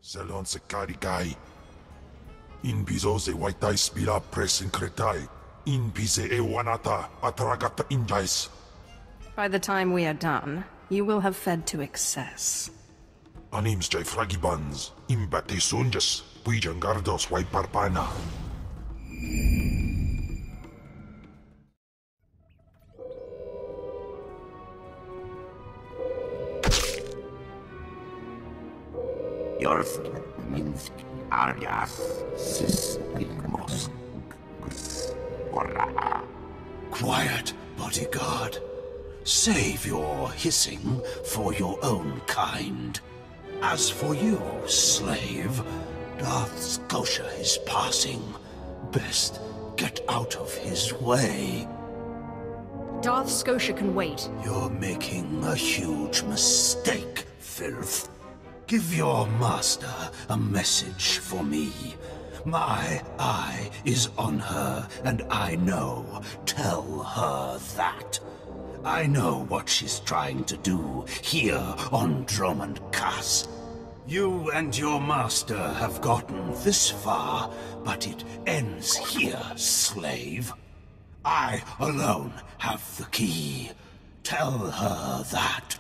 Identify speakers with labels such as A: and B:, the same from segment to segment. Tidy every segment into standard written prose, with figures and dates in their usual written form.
A: Selon se carigai. In bizo se waitai spira presin cretai. In bise e wanata atragata injais.
B: By the time we are done, you will have fed to excess.
A: Anims jai fragibans. Imbate sunjas. Puijangardos wai parpana.
C: Yorth Minsk Arias Sismos.
D: Quiet, bodyguard. Save your hissing for your own kind. As for you, slave, Darth Scotia is passing. Best get out of his way.
B: Darth Scotia can wait.
D: You're making a huge mistake, filth. Give your master a message for me. My eye is on her, and I know. Tell her that. I know what she's trying to do here on Dromund Kaas. You and your master have gotten this far, but it ends here, slave. I alone have the key. Tell her that.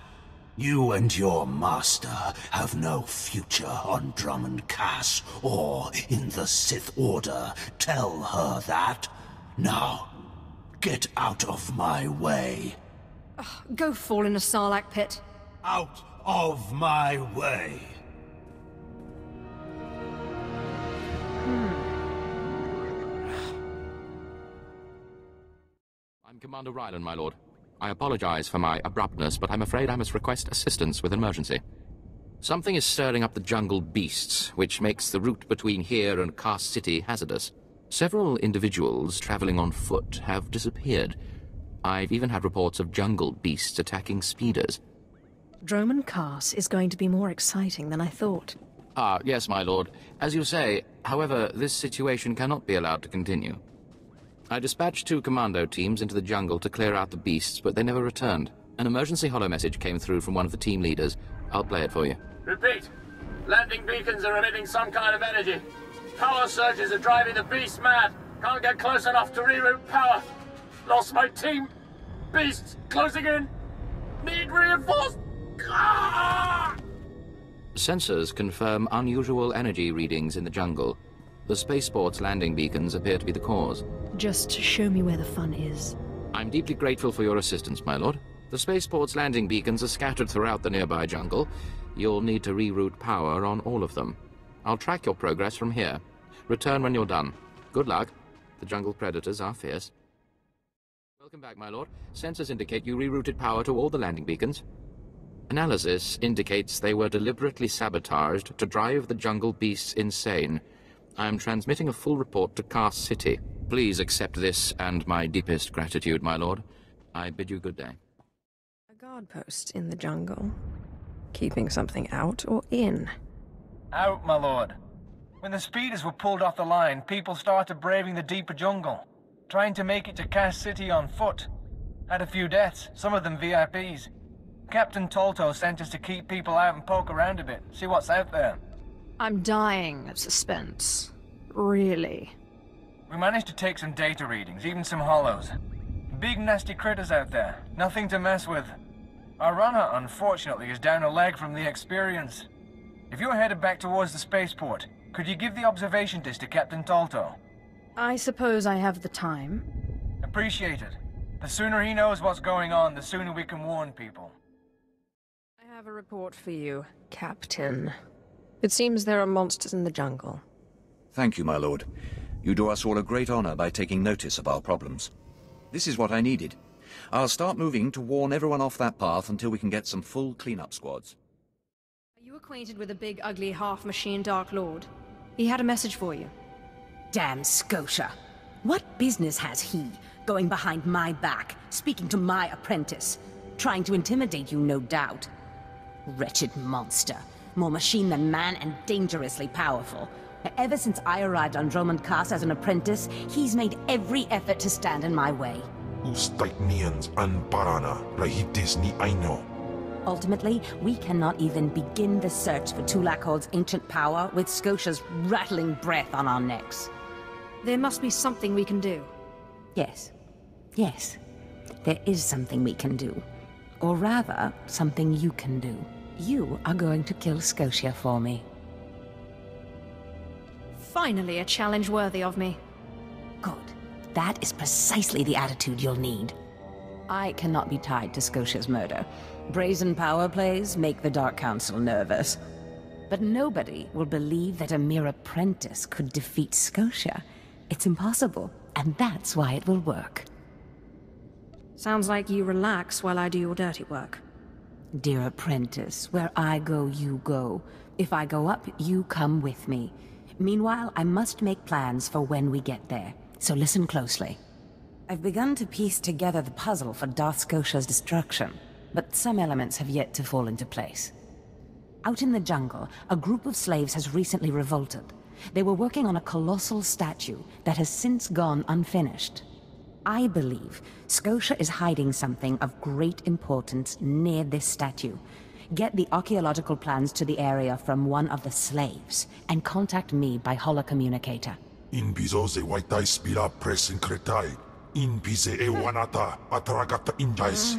D: You and your master have no future on Dromund Kaas or in the Sith Order. Tell her that. Now, get out of my way.
B: Go fall in a sarlacc pit.
D: Out of my way.
E: I'm Commander Ryland, my lord. I apologize for my abruptness, but I'm afraid I must request assistance with an emergency. Something is stirring up the jungle beasts, which makes the route between here and Kaas City hazardous. Several individuals traveling on foot have disappeared. I've even had reports of jungle beasts attacking speeders.
B: Dromund Kaas is going to be more exciting than I thought.
E: Ah, yes, my lord. As you say, however, this situation cannot be allowed to continue. I dispatched 2 commando teams into the jungle to clear out the beasts, but they never returned. An emergency holo message came through from one of the team leaders. I'll play it for you.
F: Repeat. Landing beacons are emitting some kind of energy. Power surges are driving the beasts mad. Can't get close enough to reroute power. Lost my team. Beasts closing in. Need reinforced. Ah!
E: Sensors confirm unusual energy readings in the jungle. The spaceport's landing beacons appear to be the cause.
B: Just show me where the fun is.
E: I'm deeply grateful for your assistance, my lord. The spaceport's landing beacons are scattered throughout the nearby jungle. You'll need to reroute power on all of them. I'll track your progress from here. Return when you're done. Good luck. The jungle predators are fierce. Welcome back, my lord. Sensors indicate you rerouted power to all the landing beacons. Analysis indicates they were deliberately sabotaged to drive the jungle beasts insane. I'm transmitting a full report to Kaas City. Please accept this and my deepest gratitude, my lord. I bid you good day.
B: A guard post in the jungle. Keeping something out or in?
F: Out, my lord. When the speeders were pulled off the line, people started braving the deeper jungle, trying to make it to Kaas City on foot. Had a few deaths, some of them VIPs. Captain Tolto sent us to keep people out and poke around a bit, see what's out there.
B: I'm dying of suspense. Really.
F: We managed to take some data readings, even some hollows. Big nasty critters out there, nothing to mess with. Our runner, unfortunately, is down a leg from the experience. If you're headed back towards the spaceport, could you give the observation disc to Captain Tolto?
B: I suppose I have the time.
F: Appreciate it. The sooner he knows what's going on, the sooner we can warn people.
B: I have a report for you, Captain. It seems there are monsters in the jungle.
G: Thank you, my lord. You do us all a great honor by taking notice of our problems. This is what I needed. I'll start moving to warn everyone off that path until we can get some full cleanup squads.
B: Are you acquainted with a big, ugly, half-machine Dark Lord? He had a message for you.
H: Damn Scotia. What business has he going behind my back, speaking to my apprentice? Trying to intimidate you, no doubt. Wretched monster. More machine than man and dangerously powerful. Ever since I arrived on Dromund Kaas as an apprentice, he's made every effort to stand in my way.
A: Ustaitnians an parana, rahitis ni aino.
H: Ultimately, we cannot even begin the search for Tulakhod's ancient power with Scotia's rattling breath on our necks.
B: There must be something we can do.
H: Yes. Yes. There is something we can do. Or rather, something you can do. You are going to kill Scotia for me.
B: Finally, a challenge worthy of me.
H: Good. That is precisely the attitude you'll need. I cannot be tied to Scotia's murder. Brazen power plays make the Dark Council nervous. But nobody will believe that a mere apprentice could defeat Scotia. It's impossible, and that's why it will work.
B: Sounds like you relax while I do your dirty work.
H: Dear apprentice, where I go, you go. If I go up, you come with me. Meanwhile, I must make plans for when we get there, so listen closely. I've begun to piece together the puzzle for Darth Scotia's destruction, but some elements have yet to fall into place. Out in the jungle, a group of slaves has recently revolted. They were working on a colossal statue that has since gone unfinished. I believe Scotia is hiding something of great importance near this statue. Get the archaeological plans to the area from one of the slaves, and contact me by holocommunicator.
A: In bizo waitai spira presin kretai. In bize wanata atragata injais.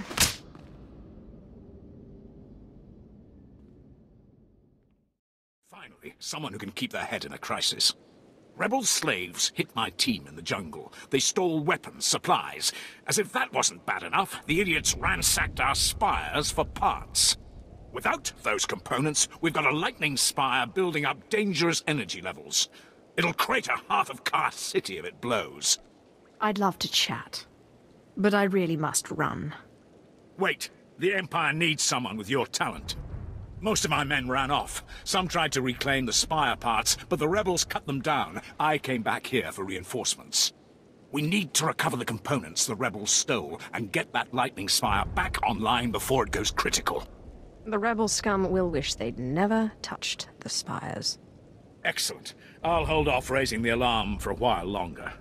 I: Finally, someone who can keep their head in a crisis. Rebel slaves hit my team in the jungle. They stole weapons, supplies. As if that wasn't bad enough, the idiots ransacked our spires for parts. Without those components, we've got a lightning spire building up dangerous energy levels. It'll crater half of Kaas City if it blows.
B: I'd love to chat, but I really must run.
I: Wait, the Empire needs someone with your talent. Most of my men ran off. Some tried to reclaim the spire parts, but the rebels cut them down. I came back here for reinforcements. We need to recover the components the rebels stole and get that lightning spire back online before it goes critical.
B: The rebel scum will wish they'd never touched the spires.
I: Excellent. I'll hold off raising the alarm for a while longer.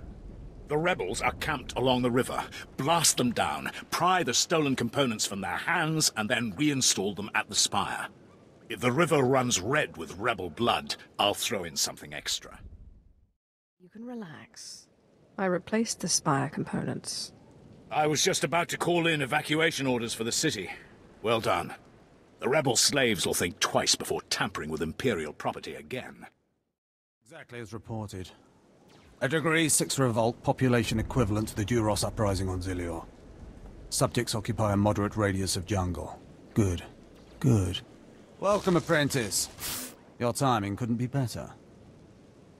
I: The rebels are camped along the river. Blast them down, pry the stolen components from their hands, and then reinstall them at the spire. If the river runs red with rebel blood, I'll throw in something extra.
B: You can relax. I replaced the spire components.
I: I was just about to call in evacuation orders for the city. Well done. The rebel slaves will think twice before tampering with Imperial property again.
J: Exactly as reported. A Degree 6 revolt, population equivalent to the Duros uprising on Zilior. Subjects occupy a moderate radius of jungle. Good. Good. Welcome, apprentice. Your timing couldn't be better.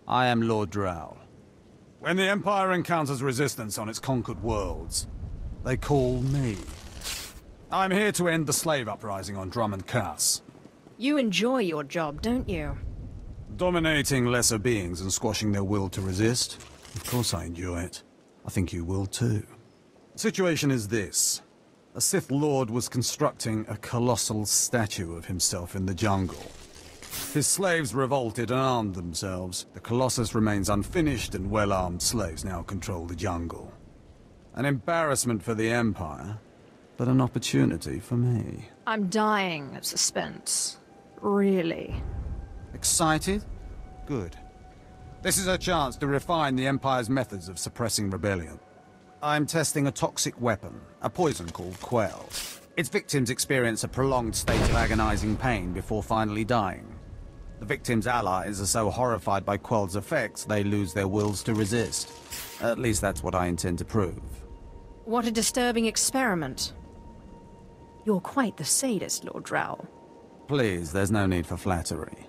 J: I am Lord Drow. When the Empire encounters resistance on its conquered worlds, they call me. I'm here to end the slave uprising on Dromund Kaas.
B: You enjoy your job, don't you?
J: Dominating lesser beings and squashing their will to resist? Of course I enjoy it. I think you will too. The situation is this. A Sith Lord was constructing a colossal statue of himself in the jungle. His slaves revolted and armed themselves. The Colossus remains unfinished, and well-armed slaves now control the jungle. An embarrassment for the Empire, but an opportunity for me.
B: I'm dying of suspense. Really.
J: Excited? Good. This is a chance to refine the Empire's methods of suppressing rebellion. I'm testing a toxic weapon, a poison called Quell. Its victims experience a prolonged state of agonizing pain before finally dying. The victims' allies are so horrified by Quell's effects, they lose their wills to resist. At least that's what I intend to prove.
B: What a disturbing experiment. You're quite the sadist, Lord Drow.
J: Please, there's no need for flattery.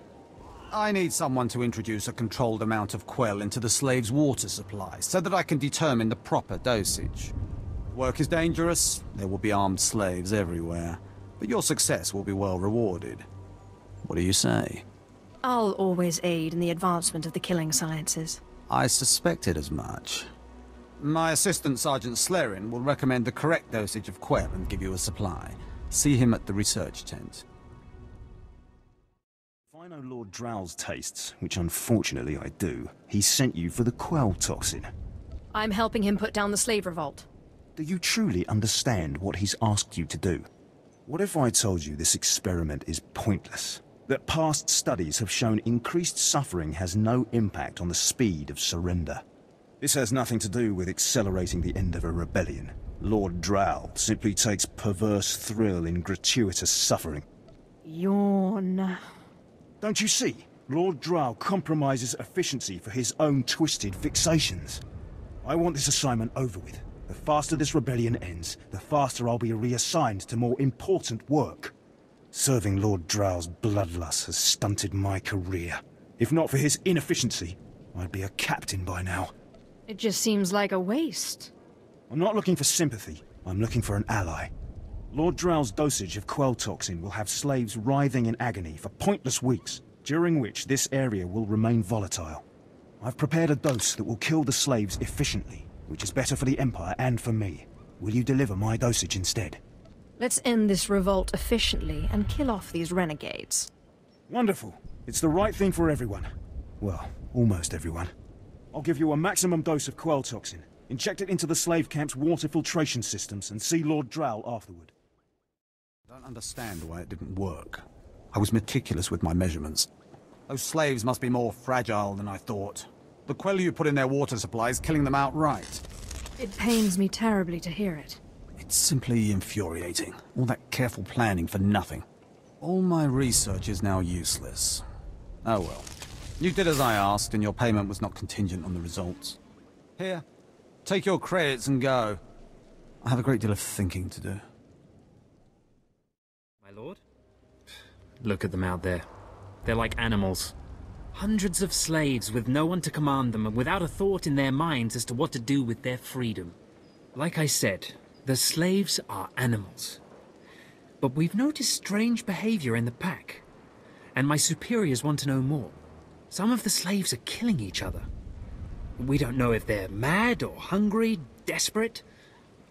J: I need someone to introduce a controlled amount of Quell into the slaves' water supply, so that I can determine the proper dosage. Work is dangerous, there will be armed slaves everywhere, but your success will be well rewarded. What do you say?
B: I'll always aid in the advancement of the killing sciences.
J: I suspected as much. My assistant, Sergeant Slerin, will recommend the correct dosage of Quell and give you a supply. See him at the research tent.
K: If I know Lord Drow's tastes, which unfortunately I do, he sent you for the Quell toxin.
B: I'm helping him put down the slave revolt.
K: Do you truly understand what he's asked you to do? What if I told you this experiment is pointless? That past studies have shown increased suffering has no impact on the speed of surrender. This has nothing to do with accelerating the end of a rebellion. Lord Drow simply takes perverse thrill in gratuitous suffering.
B: Yawn.
K: Don't you see? Lord Drow compromises efficiency for his own twisted fixations. I want this assignment over with. The faster this rebellion ends, the faster I'll be reassigned to more important work. Serving Lord Drow's bloodlust has stunted my career. If not for his inefficiency, I'd be a captain by now.
B: It just seems like a waste.
K: I'm not looking for sympathy, I'm looking for an ally. Lord Drow's dosage of quell toxin will have slaves writhing in agony for pointless weeks, during which this area will remain volatile. I've prepared a dose that will kill the slaves efficiently, which is better for the Empire and for me. Will you deliver my dosage instead?
B: Let's end this revolt efficiently and kill off these renegades.
K: Wonderful. It's the right thing for everyone. Well, almost everyone. I'll give you a maximum dose of quell toxin. Inject it into the slave camp's water filtration systems and see Lord Drow afterward.
J: I don't understand why it didn't work. I was meticulous with my measurements. Those slaves must be more fragile than I thought. The quell you put in their water supply is killing them outright.
B: It pains me terribly to hear it.
J: It's simply infuriating. All that careful planning for nothing. All my research is now useless. Oh well. You did as I asked, and your payment was not contingent on the results. Here, take your credits and go. I have a great deal of thinking to do.
L: My lord? Look at them out there. They're like animals. Hundreds of slaves with no one to command them and without a thought in their minds as to what to do with their freedom. Like I said, the slaves are animals. But we've noticed strange behavior in the pack. And my superiors want to know more. Some of the slaves are killing each other. We don't know if they're mad or hungry, desperate,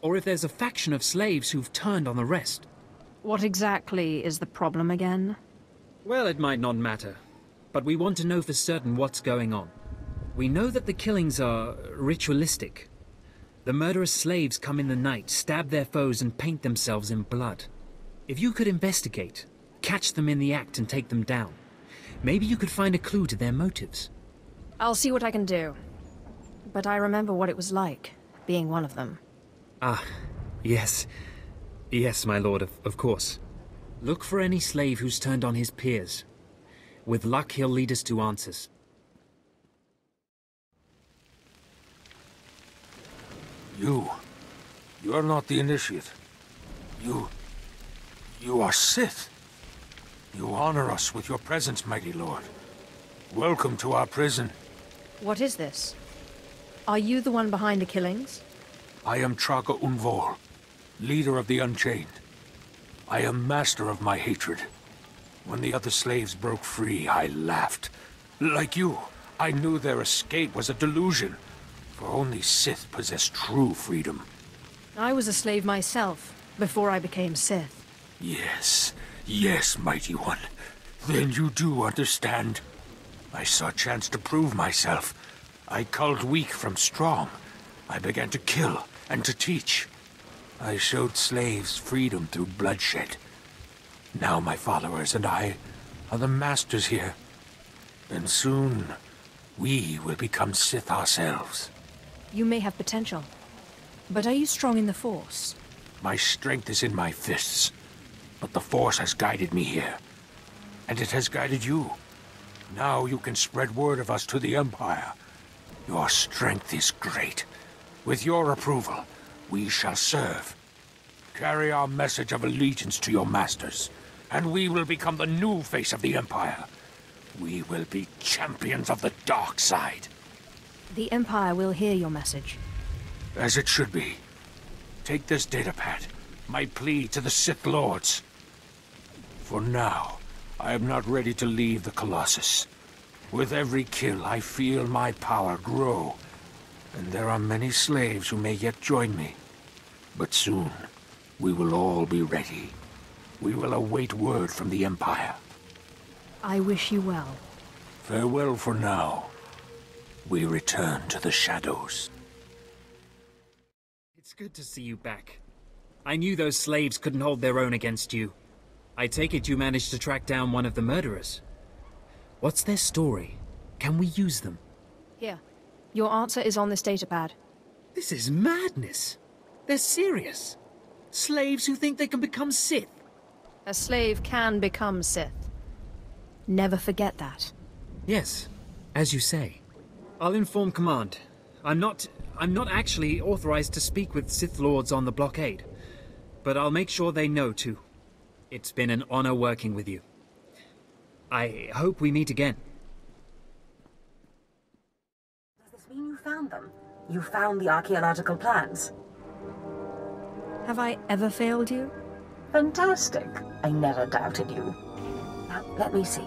L: or if there's a faction of slaves who've turned on the rest.
B: What exactly is the problem again?
L: Well, it might not matter. But we want to know for certain what's going on. We know that the killings are ritualistic. The murderous slaves come in the night, stab their foes and paint themselves in blood. If you could investigate, catch them in the act and take them down, maybe you could find a clue to their motives.
B: I'll see what I can do. But I remember what it was like, being one of them.
L: Ah, yes. Yes, my lord, of course. Look for any slave who's turned on his peers. With luck, he'll lead us to answers.
M: You're not the initiate. You are Sith. You honor us with your presence, mighty lord. Welcome to our prison.
B: What is this? Are you the one behind the killings?
M: I am Traga Unvor, leader of the Unchained. I am master of my hatred. When the other slaves broke free, I laughed. Like you, I knew their escape was a delusion, for only Sith possess true freedom.
B: I was a slave myself, before I became Sith.
M: Yes, mighty one. Then you do understand. I saw a chance to prove myself. I culled weak from strong. I began to kill and to teach. I showed slaves freedom through bloodshed. Now my followers and I are the masters here. And soon, we will become Sith ourselves.
B: You may have potential. But are you strong in the Force?
M: My strength is in my fists. But the Force has guided me here. And it has guided you. Now you can spread word of us to the Empire. Your strength is great. With your approval, we shall serve. Carry our message of allegiance to your masters, and we will become the new face of the Empire. We will be champions of the dark side.
B: The Empire will hear your message.
M: As it should be. Take this datapad, my plea to the Sith Lords. For now, I am not ready to leave the Colossus. With every kill, I feel my power grow. And there are many slaves who may yet join me. But soon, we will all be ready. We will await word from the Empire.
B: I wish you well.
M: Farewell for now. We return to the shadows.
L: It's good to see you back. I knew those slaves couldn't hold their own against you. I take it you managed to track down one of the murderers. What's their story? Can we use them?
B: Here. Your answer is on this datapad.
L: This is madness. They're serious. Slaves who think they can become Sith.
B: A slave can become Sith. Never forget that.
L: Yes, as you say. I'll inform Command. I'm not actually authorized to speak with Sith Lords on the blockade, but I'll make sure they know too. It's been an honor working with you. I hope we meet again.
H: Does this mean you found them? You found the archaeological plans?
B: Have I ever failed you?
H: Fantastic. I never doubted you. Now, let me see.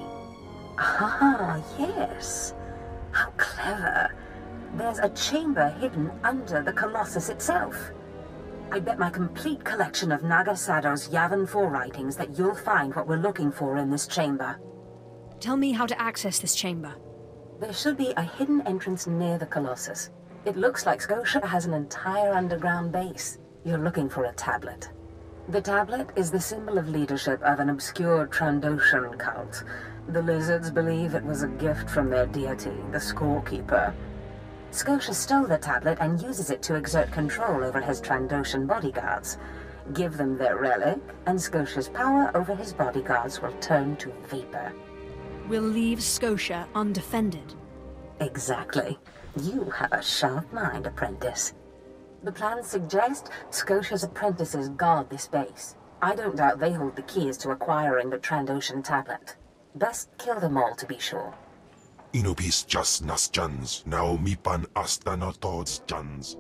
H: Ah, yes. How clever. There's a chamber hidden under the Colossus itself. I bet my complete collection of Naga Sado's Yavin 4 writings that you'll find what we're looking for in this chamber.
B: Tell me how to access this chamber.
H: There should be a hidden entrance near the Colossus. It looks like Scotia has an entire underground base. You're looking for a tablet. The tablet is the symbol of leadership of an obscure Trandoshan cult. The lizards believe it was a gift from their deity, the Scorekeeper. Scotia stole the tablet and uses it to exert control over his Trandoshan bodyguards. Give them their relic, and Scotia's power over his bodyguards will turn to vapor.
B: We'll leave Scotia undefended.
H: Exactly. You have a sharp mind, apprentice. The plans suggest Scotia's apprentices guard this base. I don't doubt they hold the keys to acquiring the Trandoshan tablet. Best kill them all to be sure.
A: Inubis jas nas jans, now mipan astana tods jans.